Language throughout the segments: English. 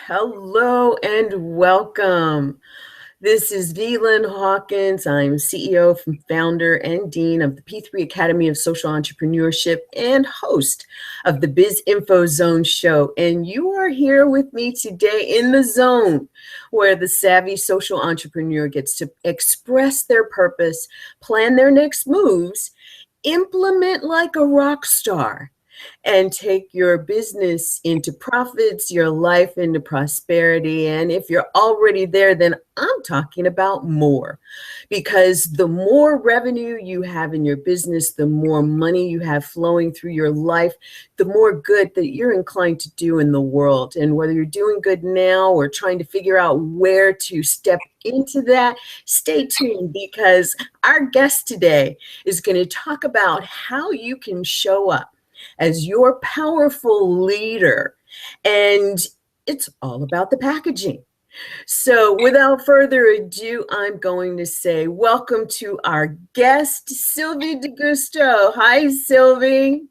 Hello and welcome. This is Hawkins. I'm CEO, founder, and dean of the P3 Academy of Social Entrepreneurship and host of the Biz Info Zone show. And you are here with me today in the zone where the savvy social entrepreneur gets to express their purpose, plan their next moves, implement like a rock star, and take your business into profits, your life into prosperity. And if you're already there, then I'm talking about more, because the more revenue you have in your business, the more money you have flowing through your life, the more good that you're inclined to do in the world. And whether you're doing good now or trying to figure out where to step into that, stay tuned, because our guest today is going to talk about how you can show up as your powerful leader. And it's all about the packaging. So without further ado, I'm going to say welcome to our guest, Sylvie de Giusto. Hi, Sylvie.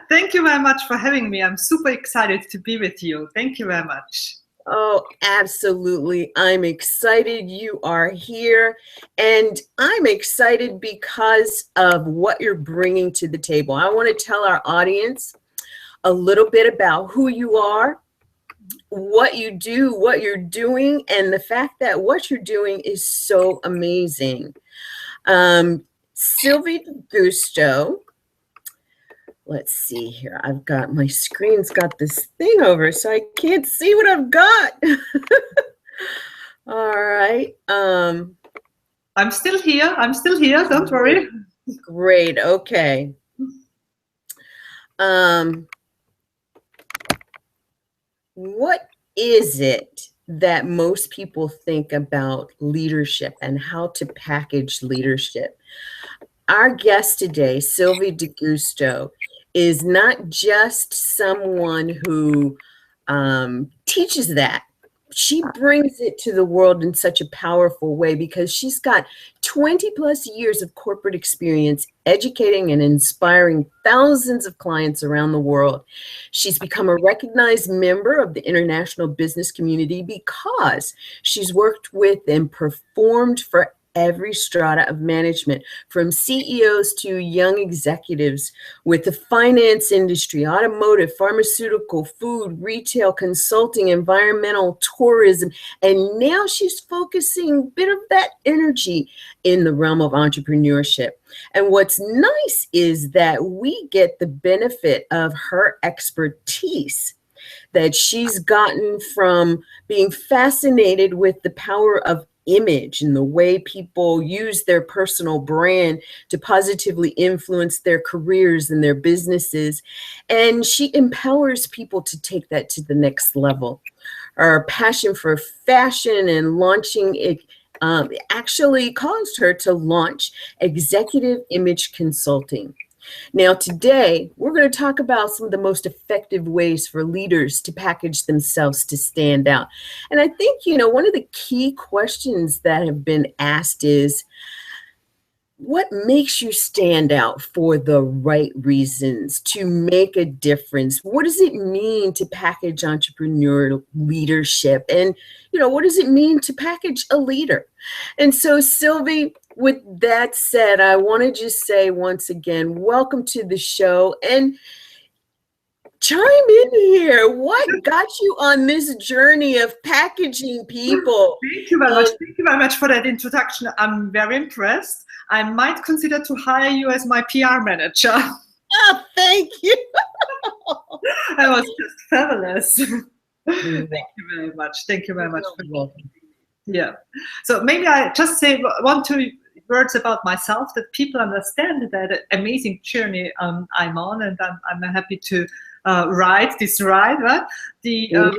Thank you very much for having me. I'm super excited to be with you. Thank you very much. Oh, absolutely. I'm excited you are here. And I'm excited because of what you're bringing to the table. I want to tell our audience a little bit about who you are, what you do, what you're doing, and the fact that what you're doing is so amazing. Sylvie de Giusto. Let's see here. I've got my screen's got this thing over, so I can't see what I've got. All right. I'm still here. Don't worry. Great. Okay. What is it that most people think about leadership and how to package leadership? Our guest today, Sylvie de Giusto, is not just someone who teaches that. She brings it to the world in such a powerful way because she's got 20 plus years of corporate experience educating and inspiring thousands of clients around the world. She's become a recognized member of the international business community because she's worked with and performed for every strata of management, from CEOs to young executives with the finance industry, automotive, pharmaceutical, food, retail, consulting, environmental, tourism. And now she's focusing a bit of that energy in the realm of entrepreneurship. And what's nice is that we get the benefit of her expertise that she's gotten from being fascinated with the power of image and the way people use their personal brand to positively influence their careers and their businesses. And she empowers people to take that to the next level. Her passion for fashion and launching it actually caused her to launch Executive Image Consulting. Now, today, we're going to talk about some of the most effective ways for leaders to package themselves to stand out. And I think, one of the key questions that have been asked is, what makes you stand out for the right reasons, to make a difference? What does it mean to package entrepreneurial leadership? And, what does it mean to package a leader? And so, Sylvie, with that said, I want to just say once again, welcome to the show, and chime in here. What got you on this journey of packaging people? Thank you very much. Thank you very much for that introduction. I'm very impressed. I might consider to hire you as my PR manager. Oh, thank you. That was just fabulous. Thank you very much. Thank you very much. Yeah. So maybe I just say one, two words about myself, that people understand that amazing journey I'm on, and I'm happy to ride this ride. Right? I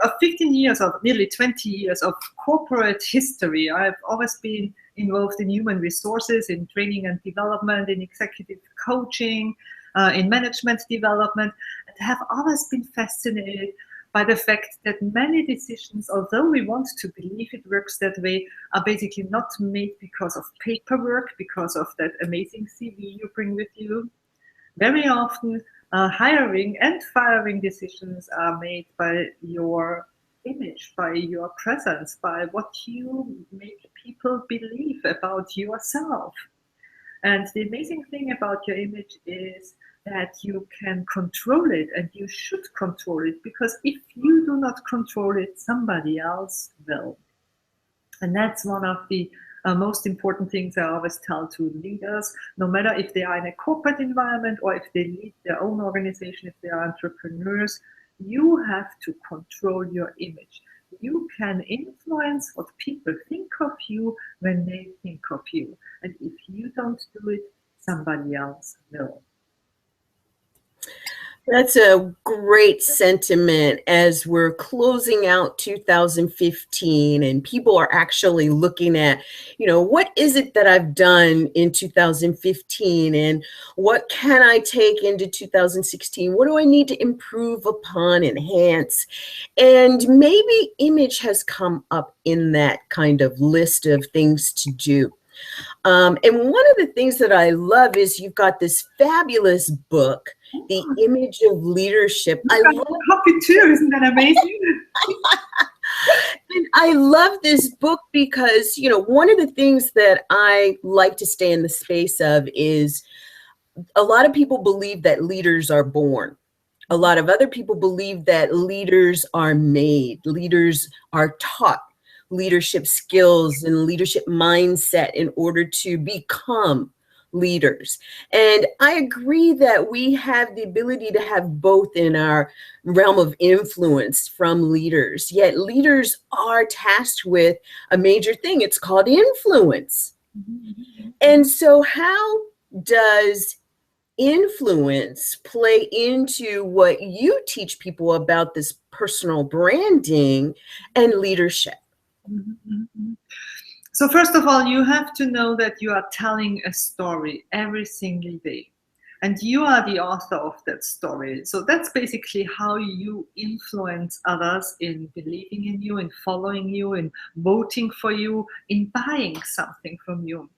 have 15 years of nearly 20 years of corporate history. I've always been involved in human resources, in training and development, in executive coaching, in management development, and have always been fascinated by the fact that many decisions, although we want to believe it works that way, are basically not made because of paperwork, because of that amazing CV you bring with you. Very often, hiring and firing decisions are made by your image, by your presence, by what you make people believe about yourself. And the amazing thing about your image is that you can control it, and you should control it, because if you do not control it, somebody else will. And that's one of the most important things I always tell to leaders, no matter if they are in a corporate environment or if they lead their own organization, if they are entrepreneurs, you have to control your image. You can influence what people think of you when they think of you. And if you don't do it, somebody else will. That's a great sentiment as we're closing out 2015 and people are actually looking at, what is it that I've done in 2015 and what can I take into 2016? What do I need to improve upon, enhance? And maybe image has come up in that kind of list of things to do. And one of the things that I love is you've got this fabulous book, The Image of Leadership. I love a copy too. Isn't that amazing? And I love this book because, one of the things that I like to stay in the space of is a lot of people believe that leaders are born. A lot of other people believe that leaders are made, leaders are taught leadership skills and leadership mindset in order to become leaders. And I agree that we have the ability to have both in our realm of influence from leaders, yet leaders are tasked with a major thing. It's called influence. And so how does influence play into what you teach people about this personal branding and leadership? So first of all, you have to know that you are telling a story every single day. And you are the author of that story. So that's basically how you influence others in believing in you, in following you, in voting for you, in buying something from you.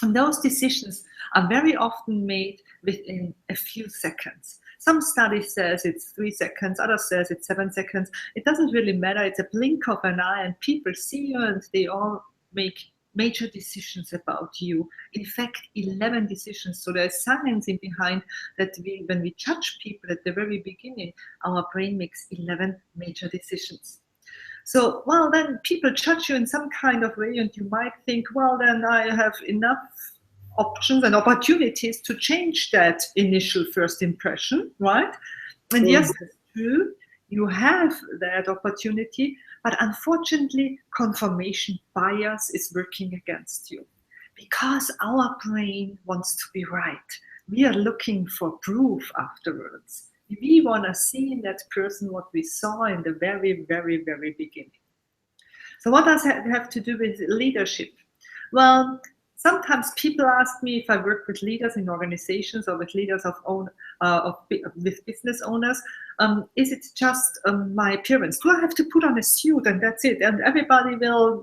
And those decisions are very often made within a few seconds. Some studies says it's 3 seconds, others says it's 7 seconds. It doesn't really matter. It's a blink of an eye and people see you and they all make major decisions about you. In fact, 11 decisions. So there's science in behind that when we judge people at the very beginning, our brain makes 11 major decisions. So, well, then people judge you in some kind of way and you might think, well, then I have enough options and opportunities to change that initial first impression, right? And yes, that's true. You have that opportunity, but unfortunately, confirmation bias is working against you because our brain wants to be right. We are looking for proof afterwards. We want to see in that person what we saw in the very, very, very beginning. So what does that have to do with leadership? Well, sometimes people ask me if I work with leaders in organizations or with leaders with business owners, is it just my appearance? Do I have to put on a suit and that's it? And everybody will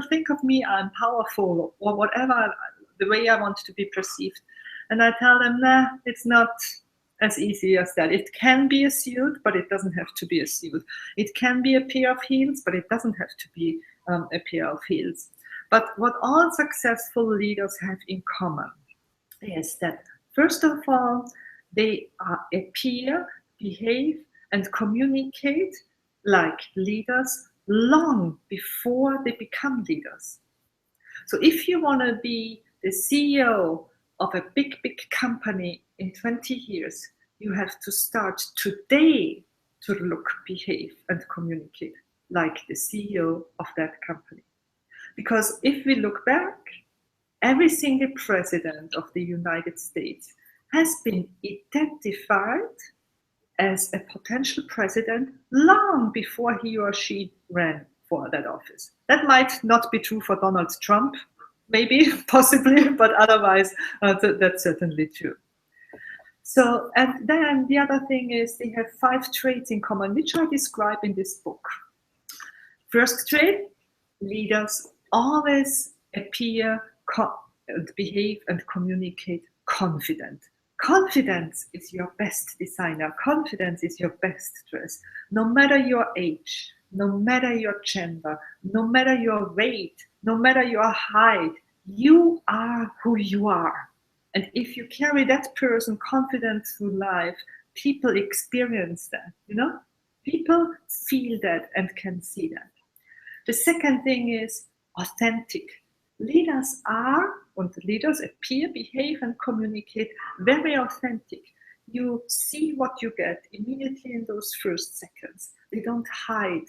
think of me, I'm powerful or whatever, the way I want to be perceived. And I tell them, nah, it's not as easy as that. It can be a suit, but it doesn't have to be a suit. It can be a pair of heels, but it doesn't have to be a pair of heels. But what all successful leaders have in common is that, first of all, they appear, behave, and communicate like leaders long before they become leaders. So if you want to be the CEO of a big, big company in 20 years, you have to start today to look, behave, and communicate like the CEO of that company. Because if we look back, every single president of the United States has been identified as a potential president long before he or she ran for that office. That might not be true for Donald Trump, maybe, possibly, but otherwise, that's certainly true. So, and then the other thing is they have 5 traits in common, which I describe in this book. First trait, leaders always appear, behave, and communicate confident. Confidence is your best designer. Confidence is your best dress. No matter your age, no matter your gender, no matter your weight, no matter your height, you are who you are. And if you carry that person confident through life, people experience that, you know? People feel that and can see that. The second thing is authentic. Leaders are, and leaders appear, behave, and communicate very authentic. You see what you get immediately in those first seconds. They don't hide.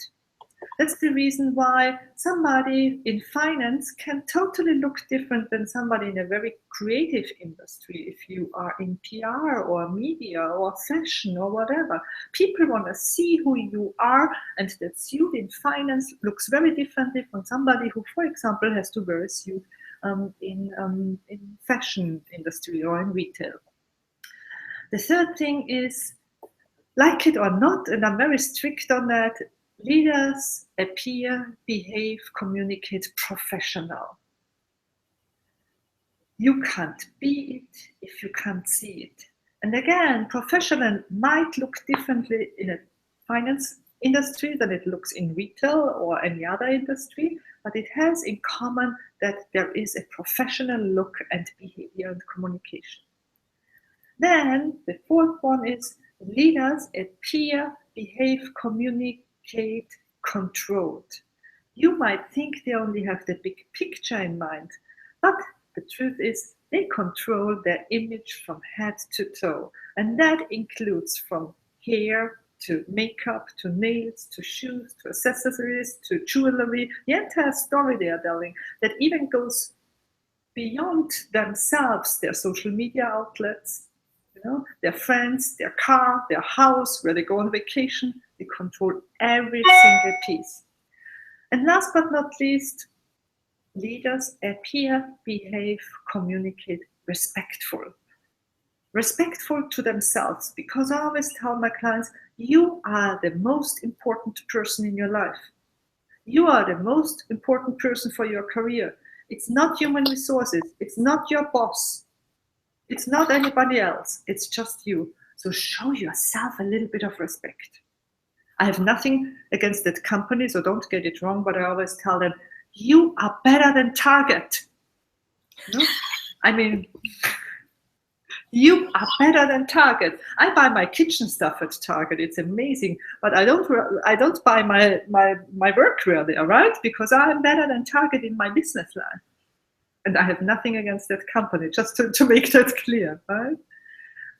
That's the reason why somebody in finance can totally look different than somebody in a very creative industry. If you are in PR or media or fashion or whatever, people want to see who you are, and that suit in finance looks very differently from somebody who, for example, has to wear a suit in fashion industry or in retail. The third thing is, like it or not, and I'm very strict on that, leaders appear, behave, communicate professional. You can't be it if you can't see it. And again, professional might look differently in a finance industry than it looks in retail or any other industry, but it has in common that there is a professional look and behavior and communication. Then the fourth one is leaders appear, behave, communicate, controlled. You might think they only have the big picture in mind, but the truth is they control their image from head to toe. And that includes from hair to makeup, to nails, to shoes, to accessories, to jewelry, the entire story they are telling that even goes beyond themselves, their social media outlets, their friends, their car, their house, where they go on vacation. They control every single piece. And last but not least, leaders appear, behave, communicate respectful. Respectful to themselves, because I always tell my clients, you are the most important person in your life. You are the most important person for your career. It's not human resources. It's not your boss. It's not anybody else. It's just you. So show yourself a little bit of respect. I have nothing against that company, so don't get it wrong, but I always tell them, you are better than Target. No? I mean, you are better than Target. I buy my kitchen stuff at Target. It's amazing, but I don't buy my workwear there, right? Because I'm better than Target in my business life. And I have nothing against that company, just to make that clear, right?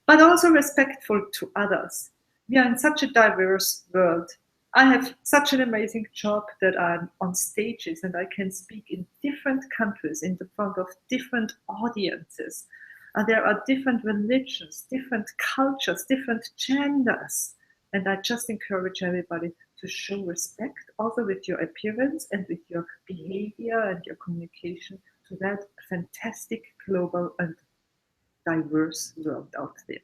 But also respectful to others. We are in such a diverse world. I have such an amazing job that I'm on stages and I can speak in different countries in front of different audiences. And there are different religions, different cultures, different genders. And I just encourage everybody to show respect also with your appearance and with your behavior and your communication to that fantastic global and diverse world out there.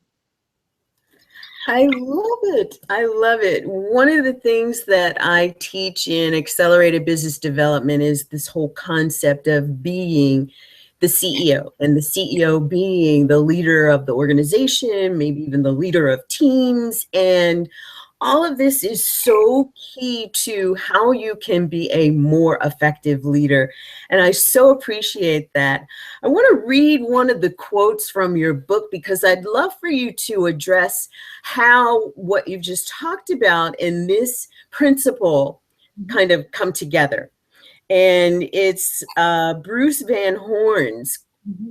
I love it. I love it. One of the things that I teach in accelerated business development is this whole concept of being the CEO, and the CEO being the leader of the organization, maybe even the leader of teams. And all of this is so key to how you can be a more effective leader. And I so appreciate that. I want to read one of the quotes from your book because I'd love for you to address how what you've just talked about in this principle kind of come together. And it's Bruce Van Horn's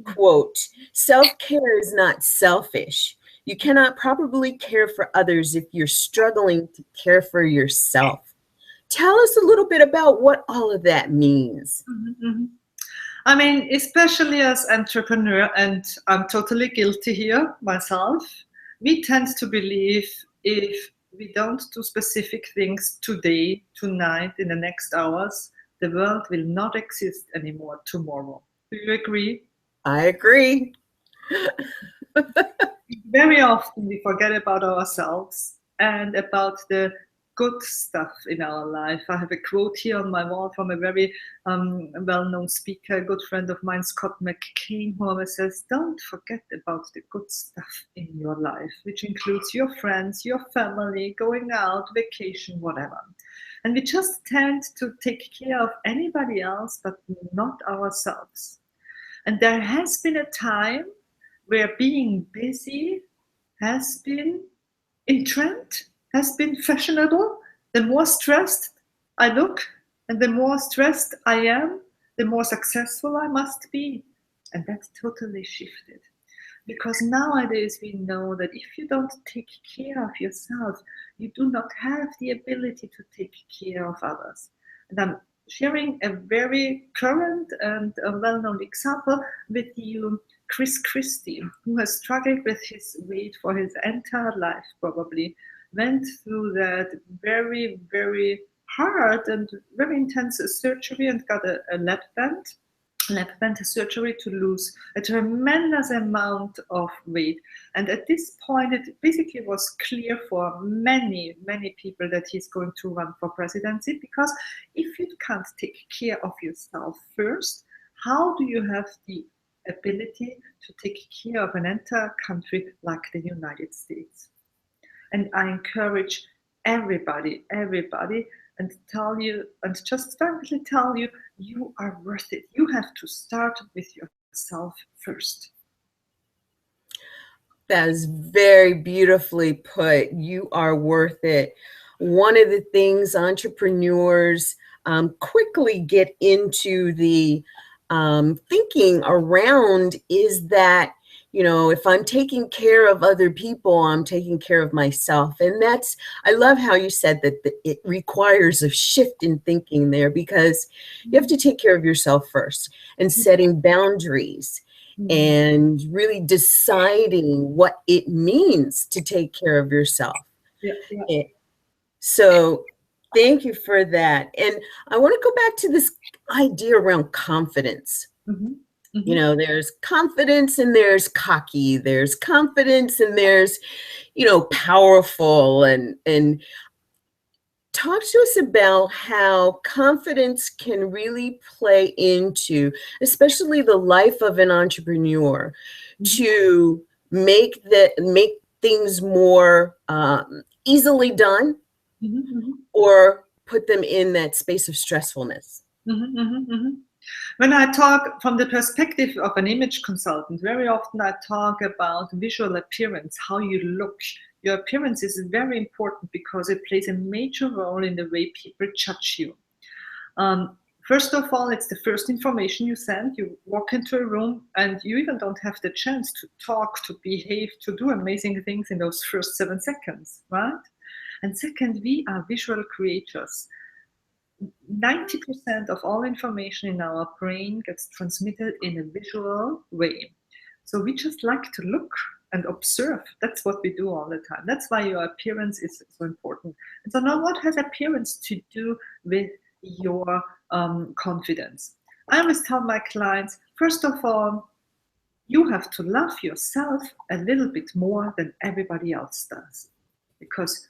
quote, "Self-care is not selfish. You cannot properly care for others if you're struggling to care for yourself." Tell us a little bit about what all of that means. Mm-hmm. I mean, especially as entrepreneur, and I'm totally guilty here myself, we tend to believe if we don't do specific things today, tonight, in the next hours, the world will not exist anymore tomorrow. Do you agree? I agree. Very often we forget about ourselves and about the good stuff in our life. I have a quote here on my wall from a very well-known speaker, a good friend of mine, Scott McCain, who always says, don't forget about the good stuff in your life, which includes your friends, your family, going out, vacation, whatever. And we just tend to take care of anybody else, but not ourselves. And there has been a time where being busy has been in trend, has been fashionable. The more stressed I look and the more stressed I am, the more successful I must be. And that's totally shifted. Because nowadays we know that if you don't take care of yourself, you do not have the ability to take care of others. And I'm sharing a very current and a well-known example with you, Chris Christie, who has struggled with his weight for his entire life, probably went through that very, very hard and very intense surgery and got a lap band surgery to lose a tremendous amount of weight. And at this point, it basically was clear for many, many people that he's going to run for presidency, because if you can't take care of yourself first, how do you have the ability to take care of an entire country like the United States? And I encourage everybody, and tell you, and just frankly tell you, you are worth it. You have to start with yourself first. That is very beautifully put. You are worth it. One of the things entrepreneurs quickly get into the thinking around is that, you know, if I'm taking care of other people, I'm taking care of myself. And that's, I love how you said that it requires a shift in thinking there, because you have to take care of yourself first, and setting boundaries and really deciding what it means to take care of yourself. Yeah. So thank you for that. And I want to go back to this idea around confidence. You know, there's confidence and there's cocky, there's confidence and there's, you know, powerful, and talk to us about how confidence can really play into, especially the life of an entrepreneur, to make things more easily done, or put them in that space of stressfulness. When I talk from the perspective of an image consultant, very often I talk about visual appearance, how you look. Your appearance is very important because it plays a major role in the way people judge you. First of all, it's the first information you send. You walk into a room and you even don't have the chance to talk, to behave, to do amazing things in those first 7 seconds, right? And second, we are visual creatures. 90% of all information in our brain gets transmitted in a visual way. So we just like to look and observe. That's what we do all the time. That's why your appearance is so important. And so now, what has appearance to do with your confidence? I always tell my clients, first of all, you have to love yourself a little bit more than everybody else does, because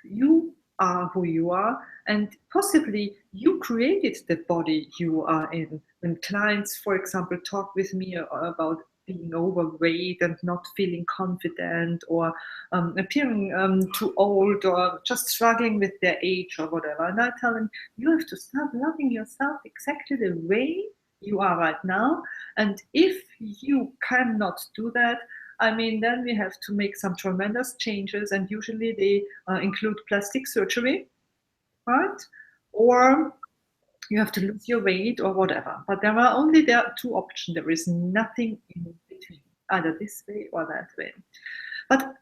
you are who you are, and possibly you created the body you are in. When clients, for example, talk with me about being overweight and not feeling confident, or appearing too old, or just struggling with their age or whatever, and I tell them, you have to start loving yourself exactly the way you are right now. And if you cannot do that, I mean, then we have to make some tremendous changes, and usually they include plastic surgery, right? Or you have to lose your weight or whatever. But there are two options. There is nothing in between, either this way or that way. But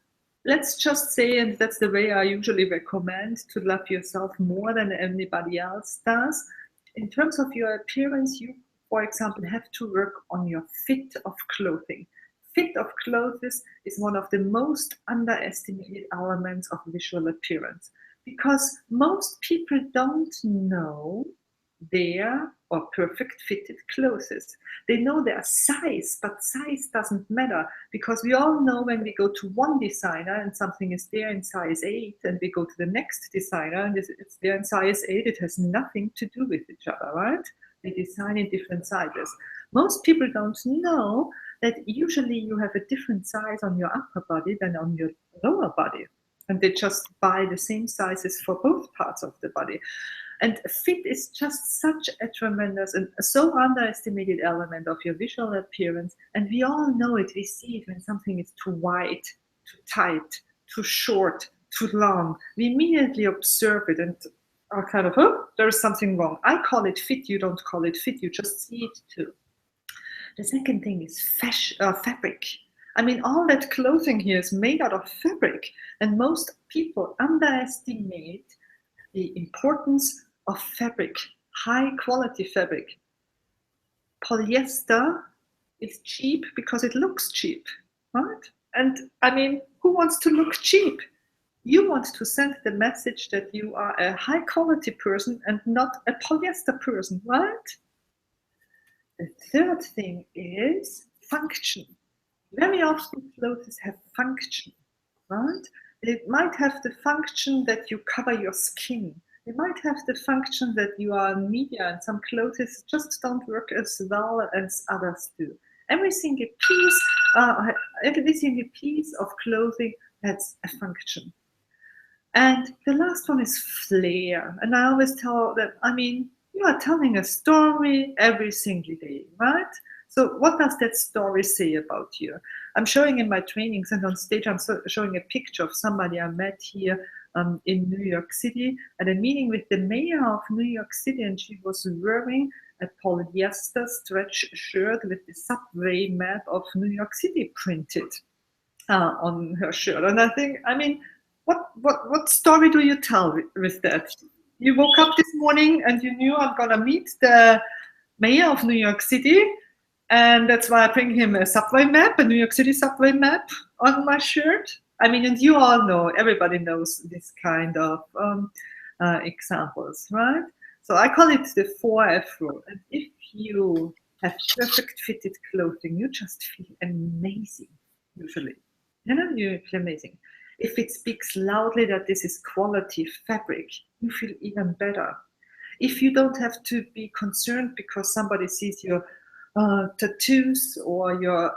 let's just say, and that's the way I usually recommend, to love yourself more than anybody else does. In terms of your appearance, you, for example, have to work on your fit of clothing. Fit of clothes is one of the most underestimated elements of visual appearance, because most people don't know their or perfect fitted clothes. They know their size, but size doesn't matter, because we all know when we go to one designer and something is there in size 8, and we go to the next designer and it's there in size 8, it has nothing to do with each other, right? They design in different sizes. Most people don't know that usually you have a different size on your upper body than on your lower body. and they just buy the same sizes for both parts of the body. And fit is just such a tremendous and so underestimated element of your visual appearance. And we all know it. We see it when something is too wide, too tight, too short, too long. We immediately observe it and are kind of, oh, there is something wrong. I call it fit. You don't call it fit. You just see it too. The second thing is fabric. I mean, all that clothing here is made out of fabric. And most people underestimate the importance of fabric, high quality fabric. Polyester is cheap because it looks cheap, right? And I mean, who wants to look cheap? You want to send the message that you are a high quality person and not a polyester person, right? The third thing is function. Very often clothes have function, right? They might have the function that you cover your skin. They might have the function that you are media, and some clothes just don't work as well as others do. Every single piece of clothing has a function. And the last one is flair. And I always tell them, I mean, you are telling a story every single day, right? So what does that story say about you? I'm showing in my trainings and on stage, I'm showing a picture of somebody I met here in New York City at a meeting with the mayor of New York City, and she was wearing a polyester stretch shirt with the subway map of New York City printed on her shirt. And I think, I mean, what story do you tell with that? You woke up this morning and you knew I'm gonna meet the mayor of New York City, and that's why I bring him a subway map, a New York City subway map on my shirt. I mean, and you all know, everybody knows this kind of examples, right? So I call it the 4F rule. And if you have perfect fitted clothing, you just feel amazing, usually. You know, you feel amazing. If it speaks loudly that this is quality fabric, you feel even better. If you don't have to be concerned because somebody sees your tattoos or your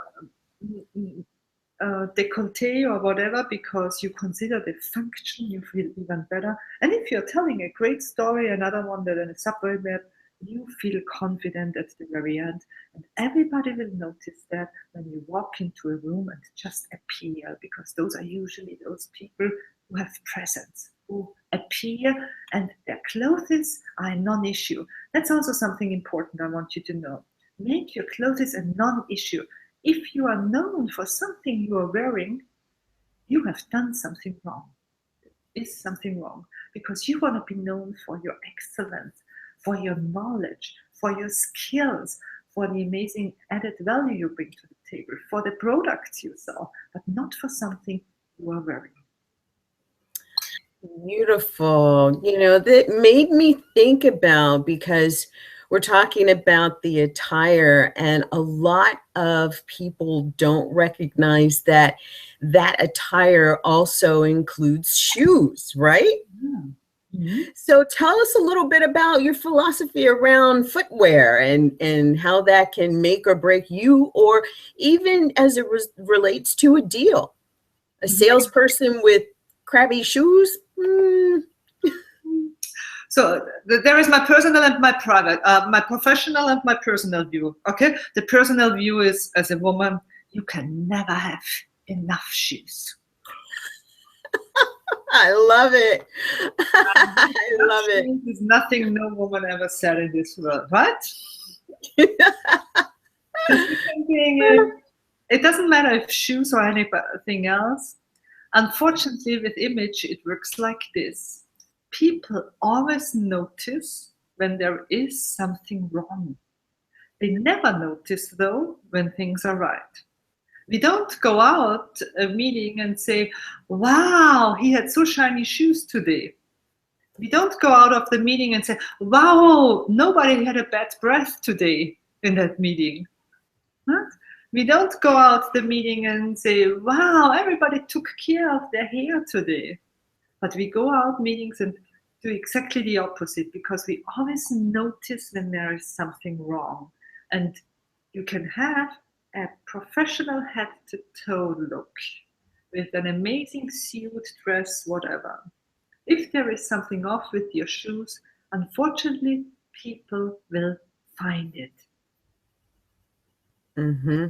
décolleté or whatever, because you consider the function, you feel even better. And if you're telling a great story, another one that in a subway map, you feel confident at the very end. And everybody will notice that when you walk into a room and just appear, because those are usually those people who have presence, who appear, and their clothes are a non-issue. That's also something important I want you to know. Make your clothes a non-issue. If you are known for something you are wearing, you have done something wrong. There is something wrong, because you want to be known for your excellence, for your knowledge, for your skills, for the amazing added value you bring to the table, for the products you sell, but not for something you are wearing. Beautiful. You know, that made me think about, because we're talking about the attire, and a lot of people don't recognize that that attire also includes shoes, right? Mm-hmm. So tell us a little bit about your philosophy around footwear and how that can make or break you, or even as it relates to a deal. A salesperson with crabby shoes? So there is my personal and my private, my professional and my personal view. Okay, the personal view is, as a woman, you can never have enough shoes. I love it. I love it. There's nothing no woman ever said in this world, right? It doesn't matter if shoes or anything else. Unfortunately, with image, it works like this. People always notice when there is something wrong. They never notice, though, when things are right. We don't go out a meeting and say, wow, he had so shiny shoes today. We don't go out of the meeting and say, wow, nobody had a bad breath today in that meeting. Huh? We don't go out the meeting and say, wow, everybody took care of their hair today. But we go out meetings and do exactly the opposite, because we always notice when there is something wrong. And you can have a professional head to toe look. with an amazing suit, dress, whatever. If there is something off with your shoes, unfortunately, people will find it. Mm-hmm.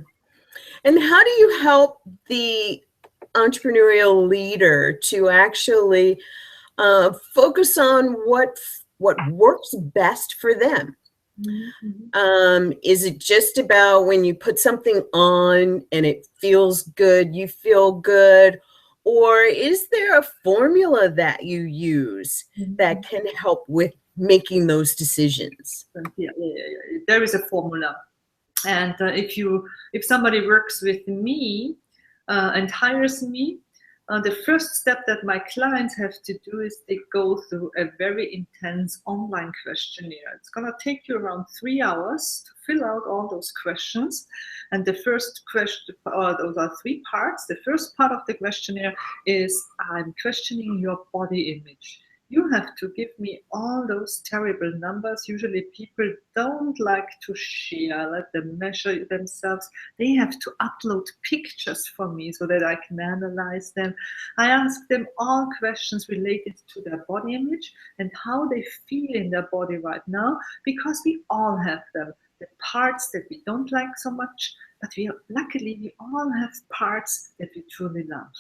And how do you help the entrepreneurial leader to actually focus on what works best for them? Is it just about when you put something on and it feels good, you feel good? Or is there a formula that you use that can help with making those decisions? Yeah. There is a formula. And if somebody works with me and hires me, the first step that my clients have to do is they go through a very intense online questionnaire. It's going to take you around 3 hours to fill out all those questions. And the first question, those are 3 parts. The first part of the questionnaire is, I'm questioning your body image. You have to give me all those terrible numbers. Usually people don't like to share, let them measure themselves. They have to upload pictures for me so that I can analyze them. I ask them all questions related to their body image and how they feel in their body right now, because we all have them. The parts that we don't like so much, but luckily we all have parts that we truly love.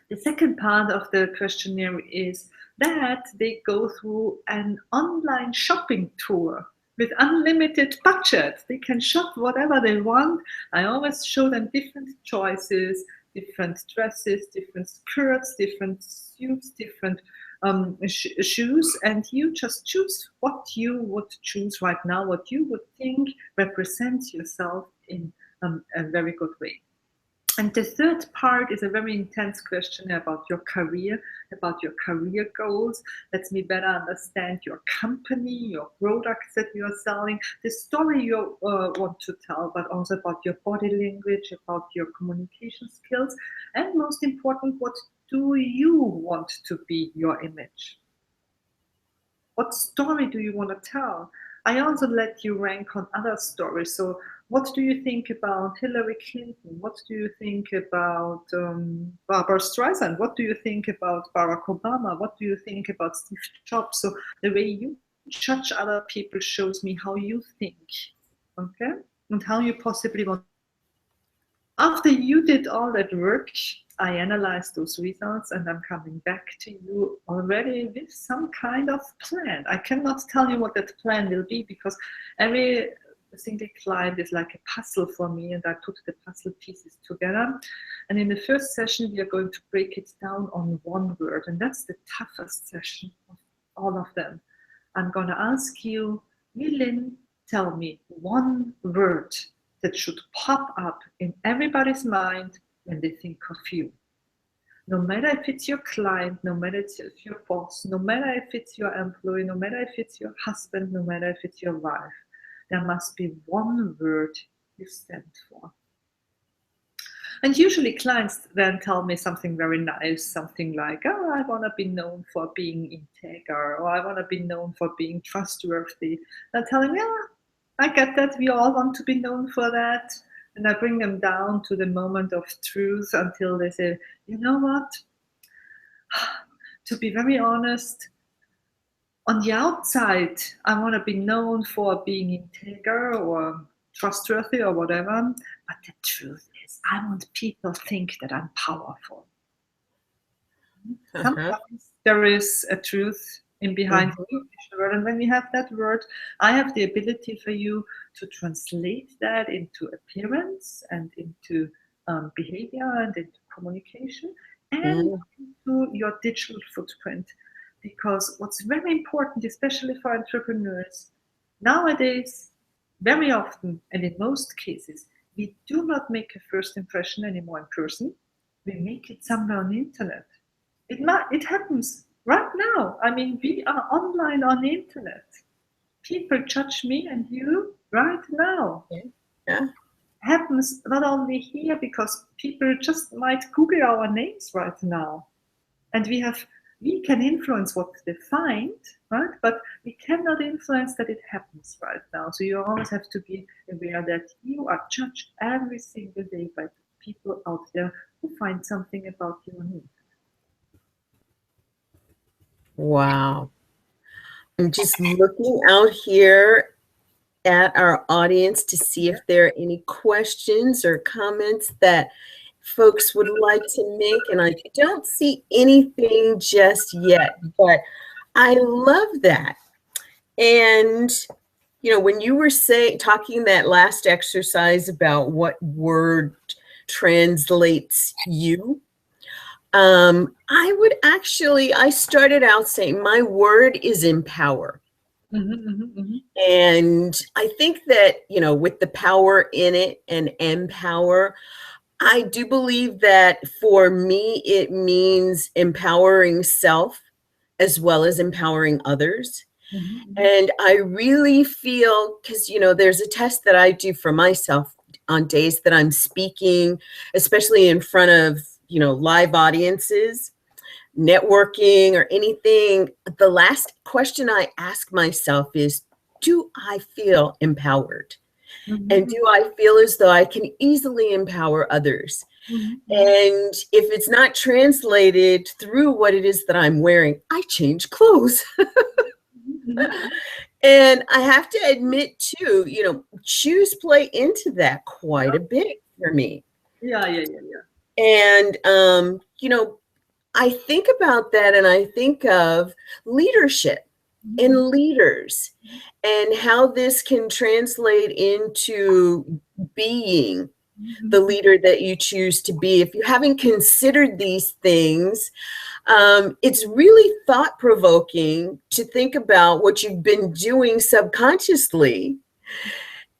The second part of the questionnaire is that they go through an online shopping tour with unlimited budget. They can shop whatever they want. I always show them different choices, different dresses, different skirts, different suits, different shoes, and you just choose what you would choose right now, what you would think represents yourself in a very good way. And the third part is a very intense question about your career goals. Lets me better understand your company, your products that you are selling, the story you want to tell, but also about your body language, about your communication skills, and most important, what do you want to be your image? What story do you want to tell? I also let you rank on other stories. So what do you think about Hillary Clinton? What do you think about Barbara Streisand? What do you think about Barack Obama? What do you think about Steve Jobs? So the way you judge other people shows me how you think, okay? And how you possibly want. After you did all that work, I analyzed those results and I'm coming back to you already with some kind of plan. I cannot tell you what that plan will be because every single client is like a puzzle for me, and I put the puzzle pieces together. And in the first session, we are going to break it down on one word, and that's the toughest session of all of them. I'm going to ask you, Milin, tell me one word that should pop up in everybody's mind when they think of you. No matter if it's your client, no matter if it's your boss, no matter if it's your employee, no matter if it's your husband, no matter if it's your wife, there must be one word you stand for. And usually clients then tell me something very nice, something like, oh, I want to be known for being integer, or I want to be known for being trustworthy. I tell them, yeah, I get that. We all want to be known for that. And I bring them down to the moment of truth until they say, you know what? To be very honest, on the outside, I want to be known for being integer or trustworthy or whatever. But the truth is, I want people to think that I'm powerful. Sometimes there is a truth in behind the word, and when we have that word, I have the ability for you to translate that into appearance and into behavior and into communication and into your digital footprint. Because what's very important, especially for entrepreneurs, nowadays, very often and in most cases, we do not make a first impression anymore in person. We make it somewhere on the internet. It happens right now. I mean, we are online on the internet. People judge me and you right now. Yeah. Happens not only here because people just might Google our names right now, and we can influence what they find, right? But we cannot influence that it happens right now. So you always have to be aware that you are judged every single day by people out there to find something about your need. Wow. I'm just looking out here at our audience to see if there are any questions or comments that folks would like to make. And I don't see anything just yet, but I love that. And, you know, when you were talking that last exercise about what word translates you, I started out saying my word is empower. And I think that, you know, with the power in it and empower, I do believe that for me, it means empowering self as well as empowering others. And I really feel, because, you know, there's a test that I do for myself on days that I'm speaking, especially in front of, you know, live audiences, networking or anything. The last question I ask myself is, do I feel empowered? And do I feel as though I can easily empower others? And if it's not translated through what it is that I'm wearing, I change clothes. And I have to admit too, you know, shoes play into that quite a bit for me. Yeah. And, you know, I think about that and I think of leadership and leaders and how this can translate into being the leader that you choose to be. If you haven't considered these things, it's really thought-provoking to think about what you've been doing subconsciously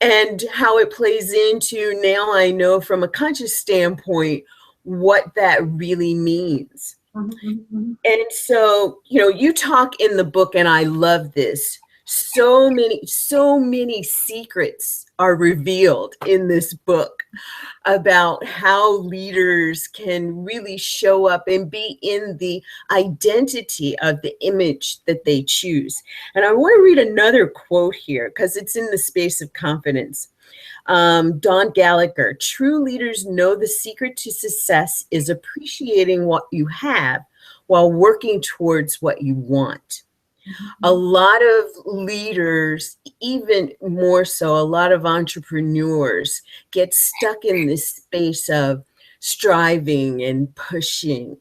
and how it plays into, now I know from a conscious standpoint what that really means. And so, you know, you talk in the book, and I love this. So many secrets are revealed in this book about how leaders can really show up and be in the identity of the image that they choose. And I want to read another quote here because it's in the space of confidence. Don Gallagher, true leaders know the secret to success is appreciating what you have while working towards what you want. A lot of leaders, even more so, a lot of entrepreneurs get stuck in this space of striving and pushing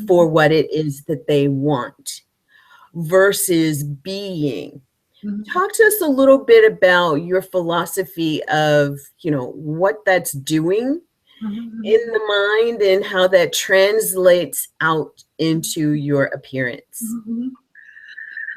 for what it is that they want versus being. Talk to us a little bit about your philosophy of, you know, what that's doing in the mind and how that translates out into your appearance.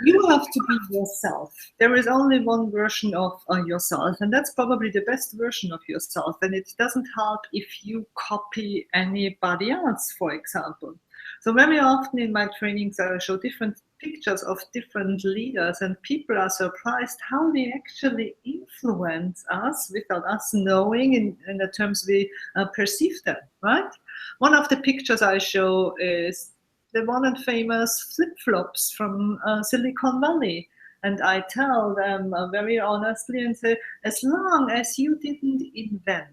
You have to be yourself. There is only one version of yourself, and that's probably the best version of yourself. And it doesn't help if you copy anybody else, for example. So very often in my trainings, I show different pictures of different leaders, and people are surprised how they actually influence us without us knowing in the terms we perceive them, right? One of the pictures I show is the one and famous flip-flops from Silicon Valley. And I tell them very honestly and say, as long as you didn't invent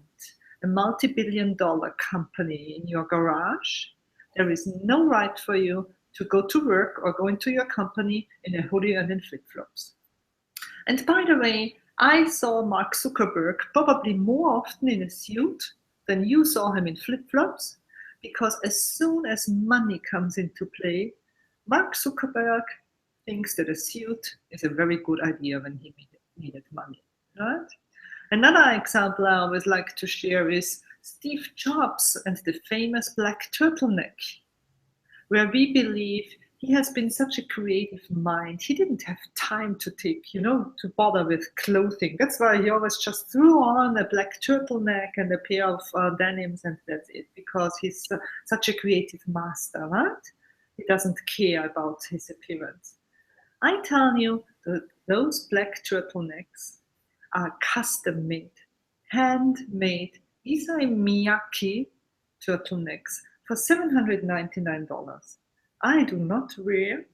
a multi-billion-dollar company in your garage, there is no right for you to go to work or go into your company in a hoodie and in flip-flops. And by the way, I saw Mark Zuckerberg probably more often in a suit than you saw him in flip-flops, because as soon as money comes into play, Mark Zuckerberg thinks that a suit is a very good idea when he needed money, right? Another example I always like to share is Steve Jobs and the famous black turtleneck, where we believe he has been such a creative mind. He didn't have time to take, to bother with clothing. That's why he always just threw on a black turtleneck and a pair of denims, and that's it, because he's such a creative master, right? He doesn't care about his appearance. I tell you that those black turtlenecks are custom made, handmade Isai Miyake turtlenecks for $799. I do not wear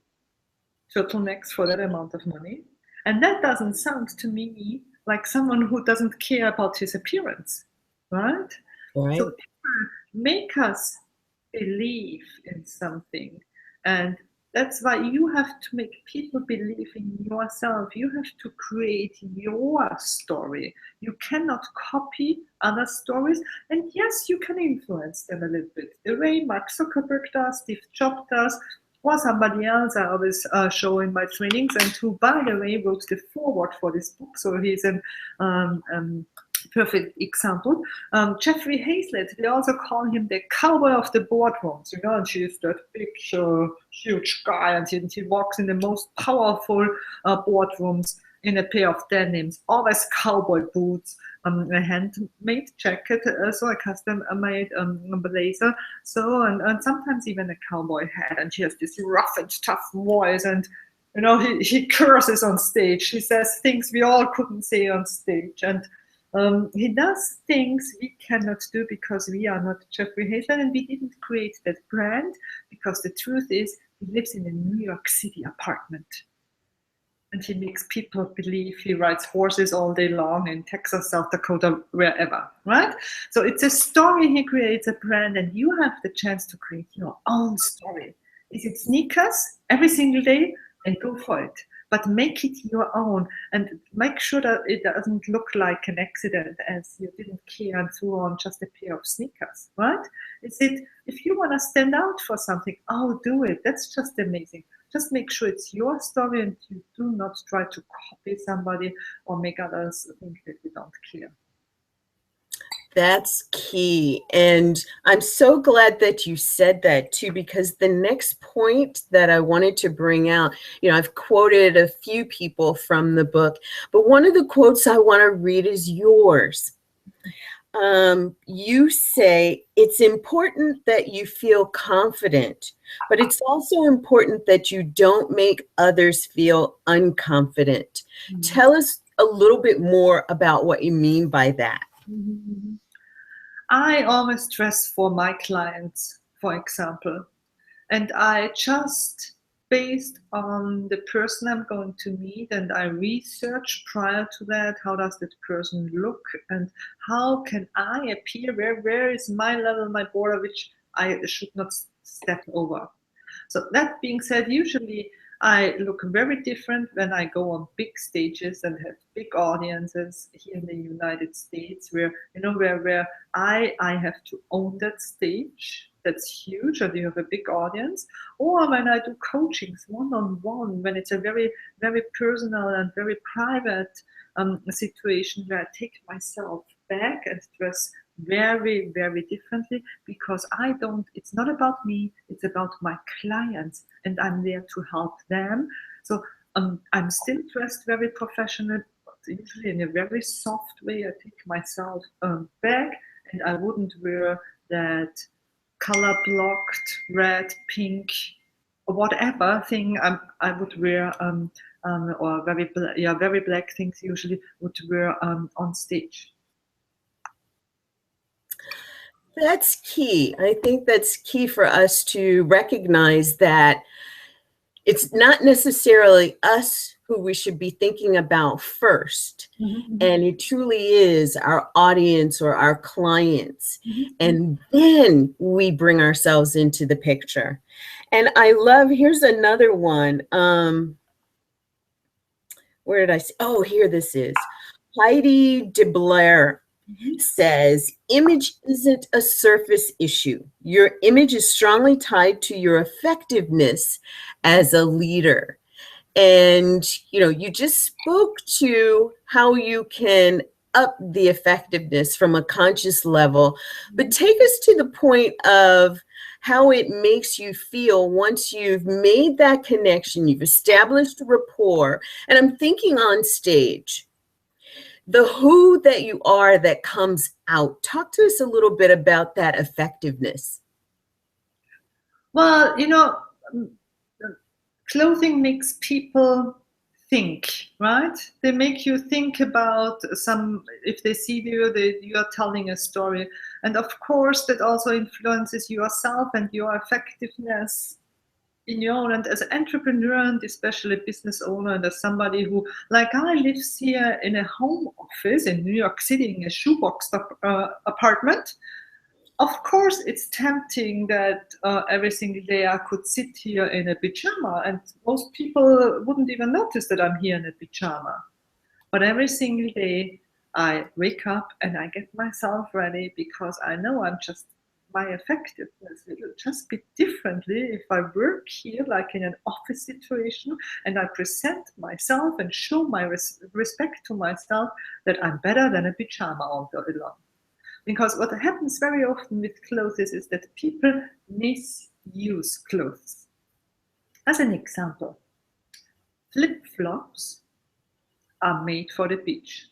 turtlenecks for that amount of money. And that doesn't sound to me like someone who doesn't care about his appearance, right? Right. So people make us believe in something. And that's why you have to make people believe in yourself. You have to create your story. You cannot copy other stories. And yes, you can influence them a little bit. The way Mark Zuckerberg does, Steve Jobs does, or somebody else I always show in my trainings, and who, by the way, wrote the foreword for this book. So he's a perfect example. Jeffrey Hazlitt, they also call him the cowboy of the boardrooms, and he's that big, huge guy, and he walks in the most powerful boardrooms in a pair of denims, always cowboy boots, a handmade jacket, so a custom-made blazer, so and sometimes even a cowboy hat, and he has this rough and tough voice, and he curses on stage. He says things we all couldn't say on stage, and he does things we cannot do because we are not Jeffrey Hazlitt, and we didn't create that brand, because the truth is he lives in a New York City apartment. And he makes people believe he rides horses all day long in Texas, South Dakota, wherever, right? So it's a story. He creates a brand, and you have the chance to create your own story. Is it sneakers every single day? And go for it. But make it your own, and make sure that it doesn't look like an accident, as you didn't care and threw on just a pair of sneakers, right? If you want to stand out for something, do it. That's just amazing. Just make sure it's your story, and you do not try to copy somebody or make others think that you don't care. That's key. And I'm so glad that you said that too, because the next point that I wanted to bring out, I've quoted a few people from the book, but one of the quotes I want to read is yours. You say, it's important that you feel confident, but it's also important that you don't make others feel unconfident. Mm-hmm. Tell us a little bit more about what you mean by that. Mm-hmm. I always dress for my clients, for example, and I just, based on the person I'm going to meet, and I research prior to that, how does that person look, and how can I appear, where is my level, my border, which I should not step over. So that being said, usually I look very different when I go on big stages and have big audiences here in the United States, where where I have to own that stage. That's huge, and you have a big audience. Or when I do coachings one-on-one, when it's a very, very personal and very private situation, where I take myself back and dress very, very differently, because it's not about me, it's about my clients, and I'm there to help them. So I'm still dressed very professional, but usually in a very soft way. I take myself back, and I wouldn't wear that color blocked red, pink, or whatever thing I would wear, or very black things usually would wear on stage. That's key. I think that's key for us to recognize that it's not necessarily us who we should be thinking about first. Mm-hmm. And it truly is our audience or our clients. Mm-hmm. And then we bring ourselves into the picture. And here's another one. Where did I see? Oh, here this is. Heidi de Blair says, image isn't a surface issue. Your image is strongly tied to your effectiveness as a leader. And, you just spoke to how you can up the effectiveness from a conscious level, but take us to the point of how it makes you feel once you've made that connection, you've established rapport. And I'm thinking on stage, the who that you are that comes out. Talk to us a little bit about that effectiveness. Well, clothing makes people think, right? They make you think about if they see you, you are telling a story. And of course, that also influences yourself and your effectiveness in your own. And as an entrepreneur, and especially business owner, and as somebody who, like I, lives here in a home office in New York City in a shoebox apartment, Of course, it's tempting that every single day I could sit here in a pajama, and most people wouldn't even notice that I'm here in a pajama. But every single day I wake up and I get myself ready, because I know my effectiveness will just be differently if I work here like in an office situation, and I present myself and show my respect to myself that I'm better than a pajama all day long. Because what happens very often with clothes is that people misuse clothes. As an example, flip-flops are made for the beach.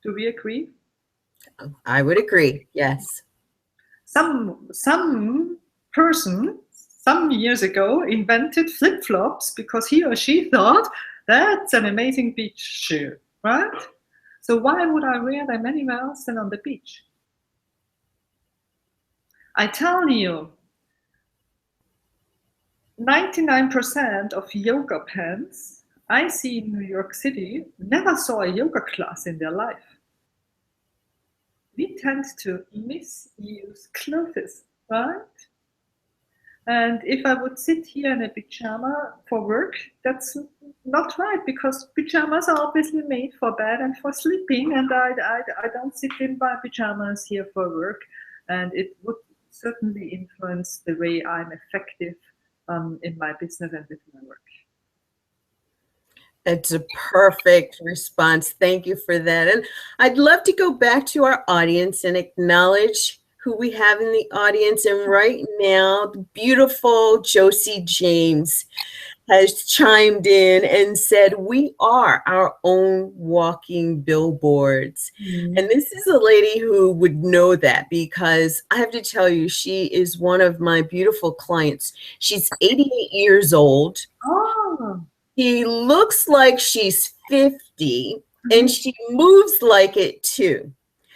Do we agree? I would agree. Yes. Some person some years ago invented flip-flops because he or she thought that's an amazing beach shoe, right? So why would I wear them anywhere else than on the beach? I tell you, 99% of yoga pants I see in New York City never saw a yoga class in their life. We tend to misuse clothes, right? And if I would sit here in a pajama for work, that's not right, because pajamas are obviously made for bed and for sleeping, and I don't sit in my pajamas here for work, and it would certainly influence the way I'm effective in my business and with my work. It's a perfect response. Thank you for that. And I'd love to go back to our audience and acknowledge who we have in the audience. And right now, the beautiful Josie James has chimed in and said, we are our own walking billboards. And this is a lady who would know that, because I have to tell you, she is one of my beautiful clients. She's 88 years old. Oh. She looks like she's 50, and she moves like it too.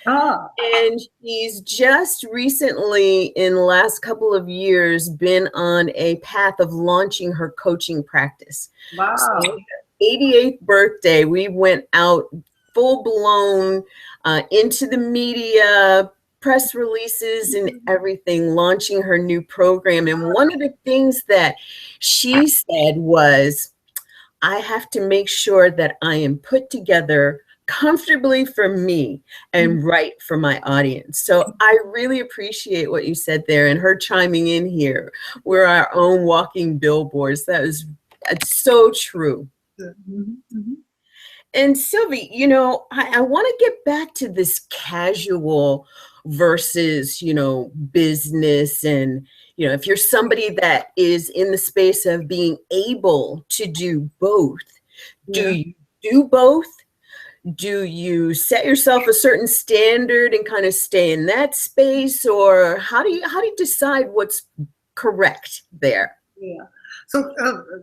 Ah. And she's just recently, in the last couple of years, been on a path of launching her coaching practice. Wow. So 88th birthday, we went out full blown into the media, press releases and everything, launching her new program. And one of the things that she said was, I have to make sure that I am put together comfortably for me and right for my audience. So I really appreciate what you said there, and her chiming in here. We're our own walking billboards. It's so true. And Sylvie, you know, I want to get back to this casual versus, you know, business. And, you know, if you're somebody that is in the space of being able to do both, do you do both? Do you set yourself a certain standard and kind of stay in that space, or how do you decide what's correct there? Yeah. So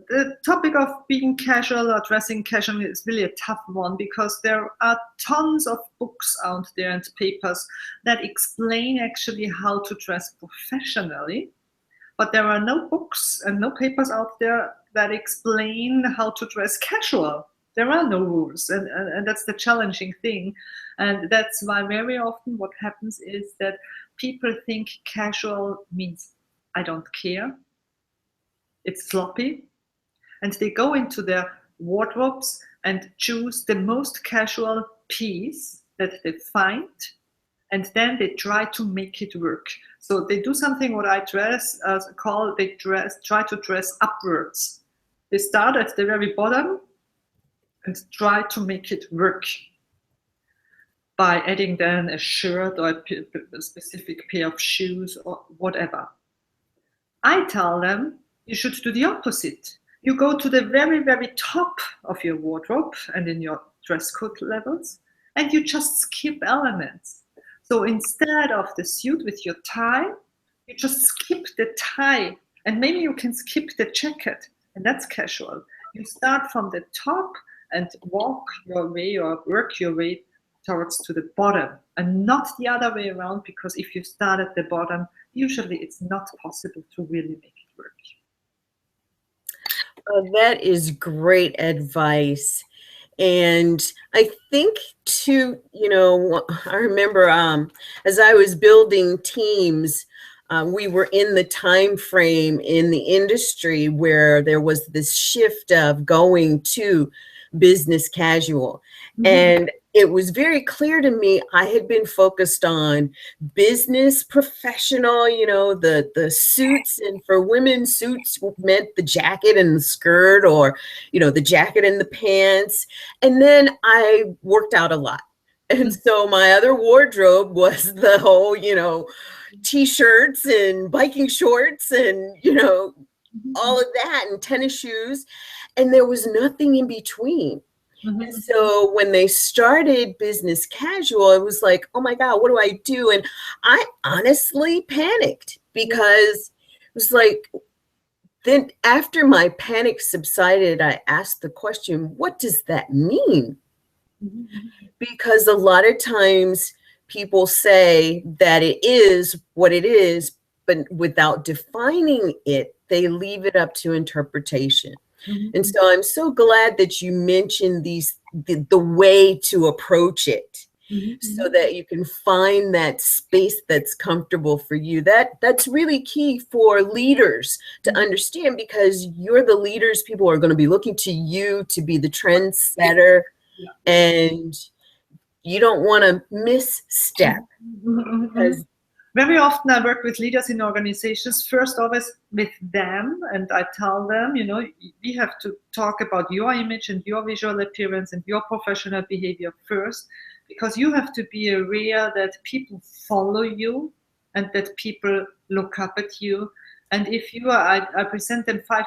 the topic of being casual or dressing casual is really a tough one, because there are tons of books out there and papers that explain actually how to dress professionally, but there are no books and no papers out there that explain how to dress casual. There are no rules, and that's the challenging thing. And that's why very often what happens is that people think casual means I don't care, it's sloppy, and they go into their wardrobes and choose the most casual piece that they find, and then they try to make it work. So they do something what I try to dress upwards. They start at the very bottom and try to make it work by adding then a shirt or a specific pair of shoes or whatever. I tell them you should do the opposite. You go to the very, very top of your wardrobe and in your dress code levels, and you just skip elements. So instead of the suit with your tie, you just skip the tie, and maybe you can skip the jacket, and that's casual. You start from the top and walk your way or work your way towards to the bottom, and not the other way around, because if you start at the bottom, usually it's not possible to really make it work. Oh, that is great advice. And I think too, I remember as I was building teams, we were in the time frame in the industry where there was this shift of going to business casual. And it was very clear to me, I had been focused on business professional, the suits, and for women, suits meant the jacket and the skirt, or, the jacket and the pants. And then I worked out a lot. And so my other wardrobe was the whole, t-shirts and biking shorts and, all of that, and tennis shoes. And there was nothing in between. And so when they started business casual, it was like, oh my God, what do I do? And I honestly panicked, because it was like, then after my panic subsided, I asked the question, what does that mean? Because a lot of times people say that it is what it is, but without defining it, they leave it up to interpretation. And so I'm so glad that you mentioned the way to approach it, so that you can find that space that's comfortable for you. That's really key for leaders to understand, because you're the leaders. People are going to be looking to you to be the trendsetter, and you don't want to misstep. Because very often I work with leaders in organizations, first always with them, and I tell them, we have to talk about your image and your visual appearance and your professional behavior first, because you have to be aware that people follow you and that people look up at you. And if you are, I present them 5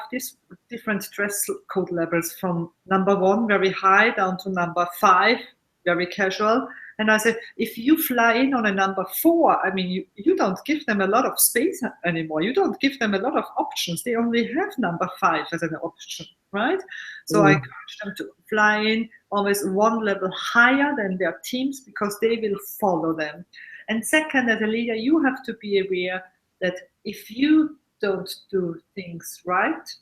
different dress code levels, from number 1, very high, down to number 5, very casual. And I said, if you fly in on a number 4, I mean, you don't give them a lot of space anymore. You don't give them a lot of options. They only have number 5 as an option, right? So I encourage them to fly in always 1 level higher than their teams, because they will follow them. And second, as a leader, you have to be aware that if you don't do things right,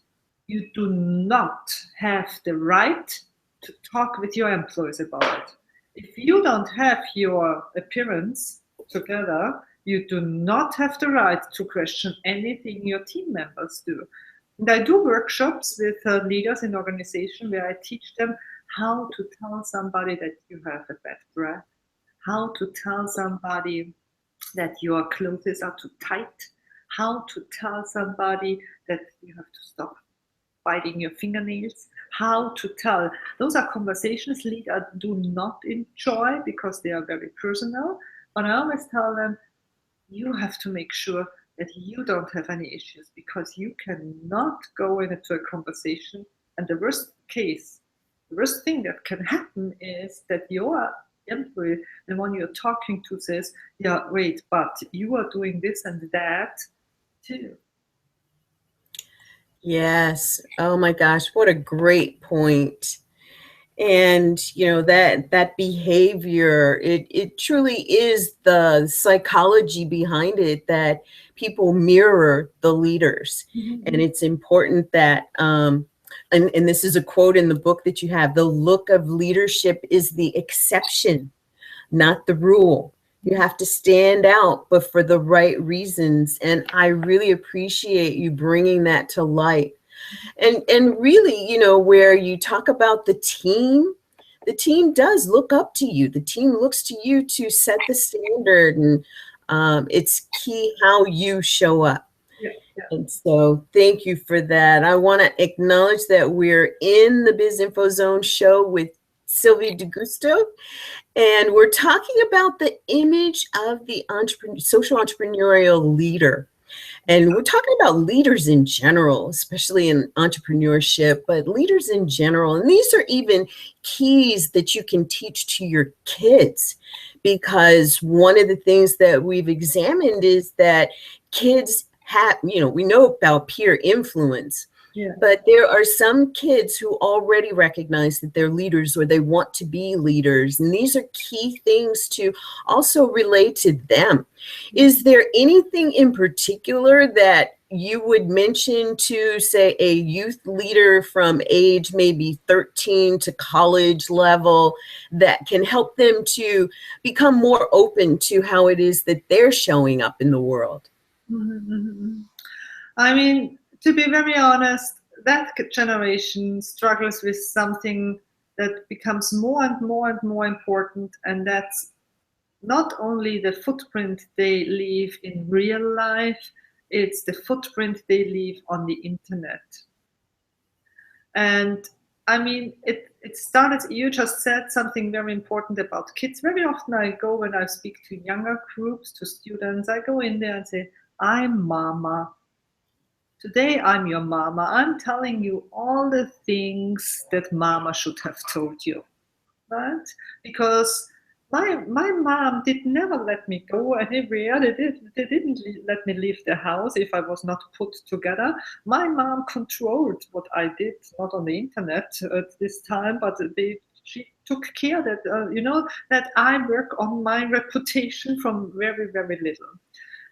you do not have the right to talk with your employees about it. If you don't have your appearance together, you do not have the right to question anything your team members do. And I do workshops with leaders in organization where I teach them how to tell somebody that you have a bad breath, how to tell somebody that your clothes are too tight, how to tell somebody that you have to stop biting your fingernails, how to tell. Those are conversations leaders do not enjoy, because they are very personal. But I always tell them, you have to make sure that you don't have any issues, because you cannot go into a conversation, and the worst thing that can happen is that your employee, the one you're talking to, says, yeah, wait, but you are doing this and that too. Yes. Oh my gosh, what a great point. And that behavior, it truly is the psychology behind it, that people mirror the leaders. And it's important that and this is a quote in the book that you have, the look of leadership is the exception, not the rule. You have to stand out, but for the right reasons. And I really appreciate you bringing that to light. And really, where you talk about the team does look up to you. The team looks to you to set the standard, and it's key how you show up. And so thank you for that. I want to acknowledge that we're in the Biz Info Zone show with Sylvie de Giusto, and we're talking about the image of the social entrepreneurial leader. And we're talking about leaders in general, especially in entrepreneurship, but leaders in general. And these are even keys that you can teach to your kids, because one of the things that we've examined is that kids have, we know about peer influence. Yeah. But there are some kids who already recognize that they're leaders, or they want to be leaders. And these are key things to also relate to them. Is there anything in particular that you would mention to, say, a youth leader from age maybe 13 to college level that can help them to become more open to how it is that they're showing up in the world? I mean, to be very honest, that generation struggles with something that becomes more and more and more important, and that's not only the footprint they leave in real life, it's the footprint they leave on the internet. And I mean, it started, you just said something very important about kids. Very often I go, when I speak to younger groups, to students, I go in there and say, I'm mama. Today I'm your mama. I'm telling you all the things that mama should have told you, right? Because my mom did never let me go anywhere. They didn't let me leave the house if I was not put together. My mom controlled what I did, not on the internet at this time, but she took care that that I work on my reputation from very, very little.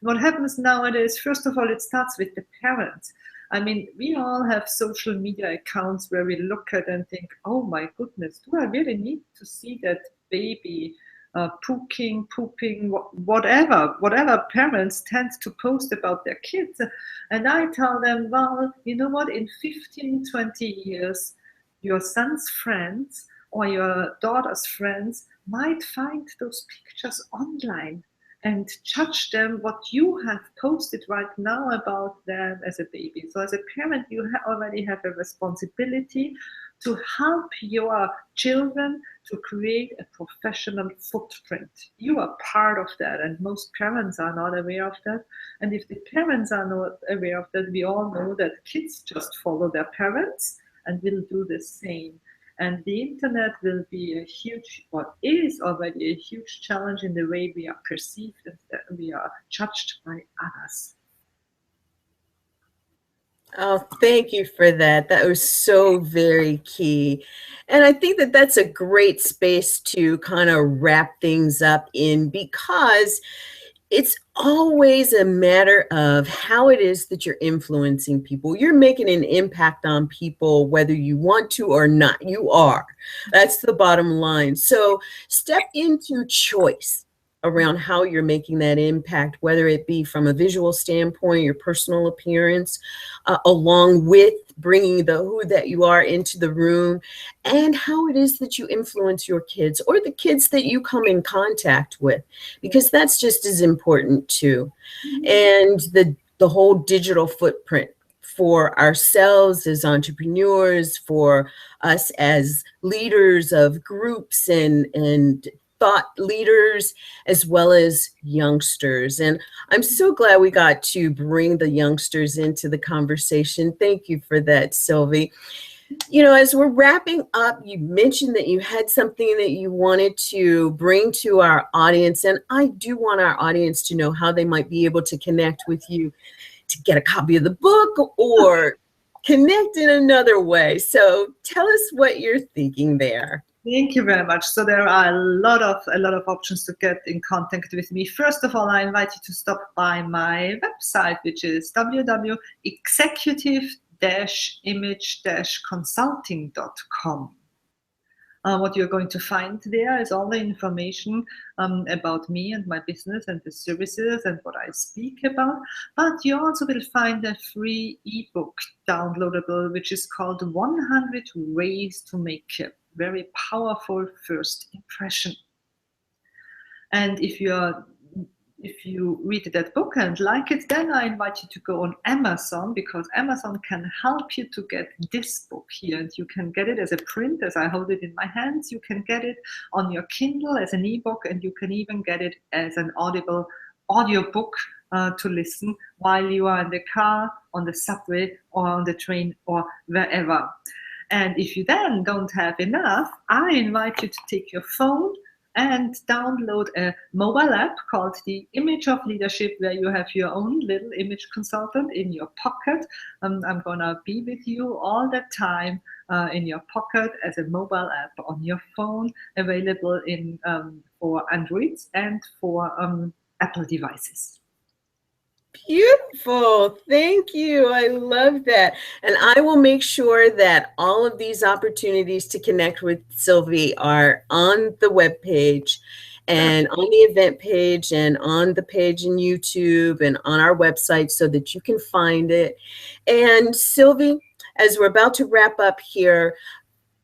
What happens nowadays, first of all, it starts with the parents. I mean, we all have social media accounts where we look at and think, oh my goodness, do I really need to see that baby pooping, whatever parents tend to post about their kids? And I tell them, well, you know what, in 15, 20 years, your son's friends or your daughter's friends might find those pictures online and judge them what you have posted right now about them as a baby. So as a parent, you already have a responsibility to help your children to create a professional footprint. You are part of that, and most parents are not aware of that. And if the parents are not aware of that, we all know that kids just follow their parents and will do the same. And the internet will be a huge, or is already a huge challenge in the way we are perceived and that we are judged by others. Oh, thank you for that. That was so very key. And I think that that's a great space to kind of wrap things up in, because it's always a matter of how it is that you're influencing people. You're making an impact on people, whether you want to or not. You are. That's the bottom line. So step into choice around how you're making that impact, whether it be from a visual standpoint, your personal appearance, along with bringing the who that you are into the room, and how it is that you influence your kids or the kids that you come in contact with, because that's just as important too. And the whole digital footprint for ourselves as entrepreneurs, for us as leaders of groups and thought leaders, as well as youngsters. And I'm so glad we got to bring the youngsters into the conversation. Thank you for that, Sylvie. You know, as we're wrapping up, you mentioned that you had something that you wanted to bring to our audience. And I do want our audience to know how they might be able to connect with you to get a copy of the book or connect in another way. So tell us what you're thinking there. Thank you very much. So there are a lot of options to get in contact with me. First of all, I invite you to stop by my website, which is www.executive-image-consulting.com. What you're going to find there is all the information about me and my business and the services and what I speak about. But you also will find a free ebook downloadable, which is called 100 Ways to Make a Very Powerful First Impression. And if you read that book and like it, then I invite you to go on Amazon, because Amazon can help you to get this book here. And you can get it as a print, as I hold it in my hands. You can get it on your Kindle as an ebook, and you can even get it as an audible audiobook to listen while you are in the car, on the subway, or on the train, or wherever. And if you then don't have enough, I invite you to take your phone and download a mobile app called the Image of Leadership, where you have your own little image consultant in your pocket. I'm gonna be with you all the time in your pocket as a mobile app on your phone, available for Androids and for Apple devices. Beautiful. Thank you. I love that. And I will make sure that all of these opportunities to connect with Sylvie are on the webpage and on the event page and on the page in YouTube and on our website so that you can find it. And Sylvie, as we're about to wrap up here,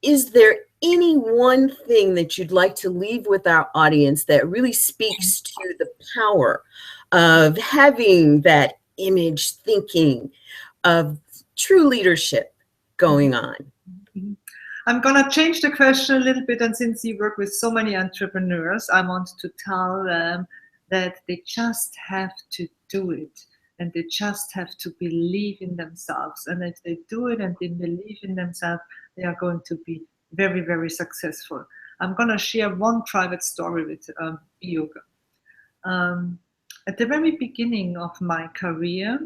is there any one thing that you'd like to leave with our audience that really speaks to the power of having that image thinking of true leadership going on? I'm going to change the question a little bit. And since you work with so many entrepreneurs, I want to tell them that they just have to do it. And they just have to believe in themselves. And if they do it and they believe in themselves, they are going to be very, very successful. I'm going to share one private story with yoga. At the very beginning of my career,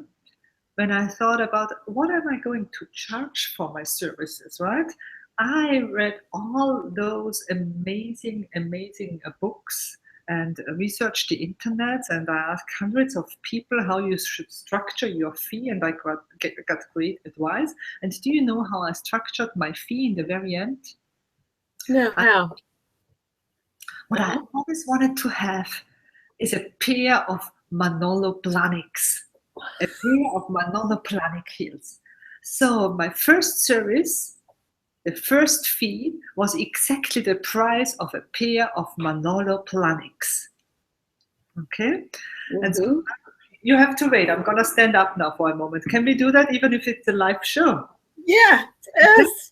when I thought about what am I going to charge for my services, right? I read all those amazing books and researched the internet, and I asked hundreds of people how you should structure your fee, and I got great advice. And do you know how I structured my fee in the very end? No, how? What I always wanted to have is a pair of Manolo Blahniks, a pair of Manolo Blahnik heels. So my first service, the first fee was exactly the price of a pair of Manolo Blahniks. Okay? Mm-hmm. And so you have to wait. I'm going to stand up now for a moment. Can we do that even if it's a live show? Yeah. Yes.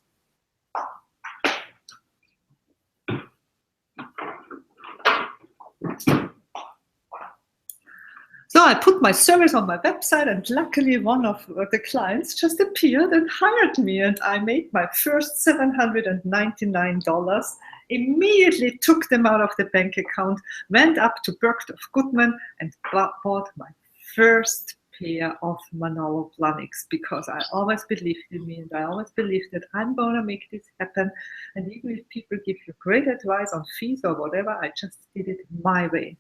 So I put my service on my website, and luckily one of the clients just appeared and hired me, and I made my first $799, immediately took them out of the bank account, went up to Bergdorf Goodman and bought my first pair of Manolo Blahniks, because I always believed in me, and I always believed that I'm going to make this happen. And even if people give you great advice on fees or whatever, I just did it my way.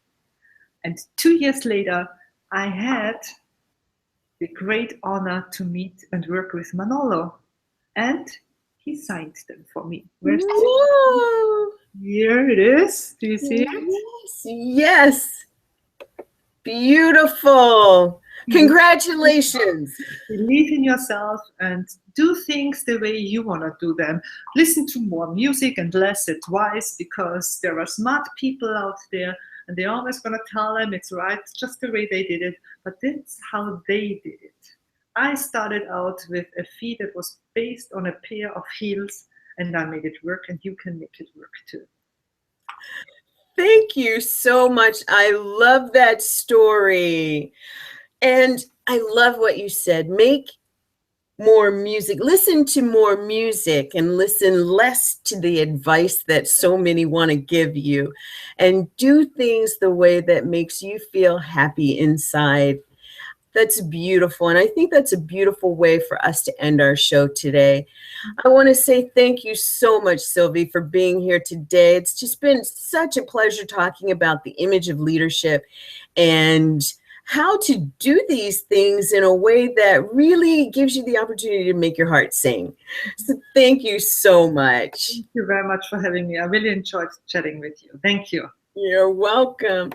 And 2 years later, I had the great honor to meet and work with Manolo, and he signed them for me. Where's here it is. Do you see it? Yes. Beautiful. Congratulations. Believe in yourself and do things the way you want to do them. Listen to more music and less advice, because there are smart people out there, and they're always going to tell them it's right just the way they did it, but that's how they did it. I started out with a fee that was based on a pair of heels, and I made it work, and you can make it work too. Thank you so much. I love that story. And I love what you said. Make more music, listen to more music, and listen less to the advice that so many want to give you, and do things the way that makes you feel happy inside. That's beautiful. And I think that's a beautiful way for us to end our show today. I want to say thank you so much, Sylvie, for being here today. It's just been such a pleasure talking about the image of leadership and how to do these things in a way that really gives you the opportunity to make your heart sing. So thank you so much. Thank you very much for having me. I really enjoyed chatting with you. Thank you. You're welcome.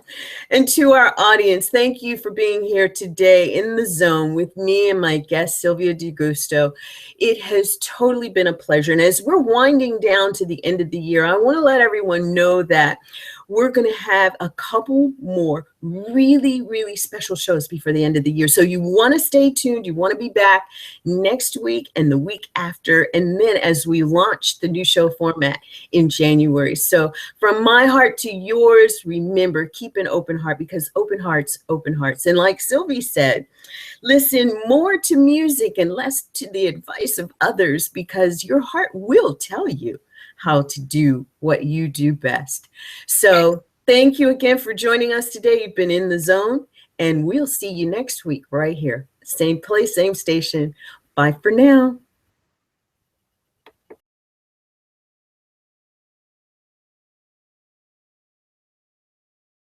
And to our audience, thank you for being here today in the zone with me and my guest, Sylvie de Giusto. It has totally been a pleasure. And as we're winding down to the end of the year, I want to let everyone know that we're going to have a couple more really, really special shows before the end of the year. So you want to stay tuned. You want to be back next week and the week after, and then as we launch the new show format in January. So from my heart to yours, remember, keep an open heart, because open hearts, open hearts. And like Sylvie said, listen more to music and less to the advice of others, because your heart will tell you how to do what you do best. So thank you again for joining us today. You've been in the zone, and we'll see you next week right here. Same place, same station. Bye for now.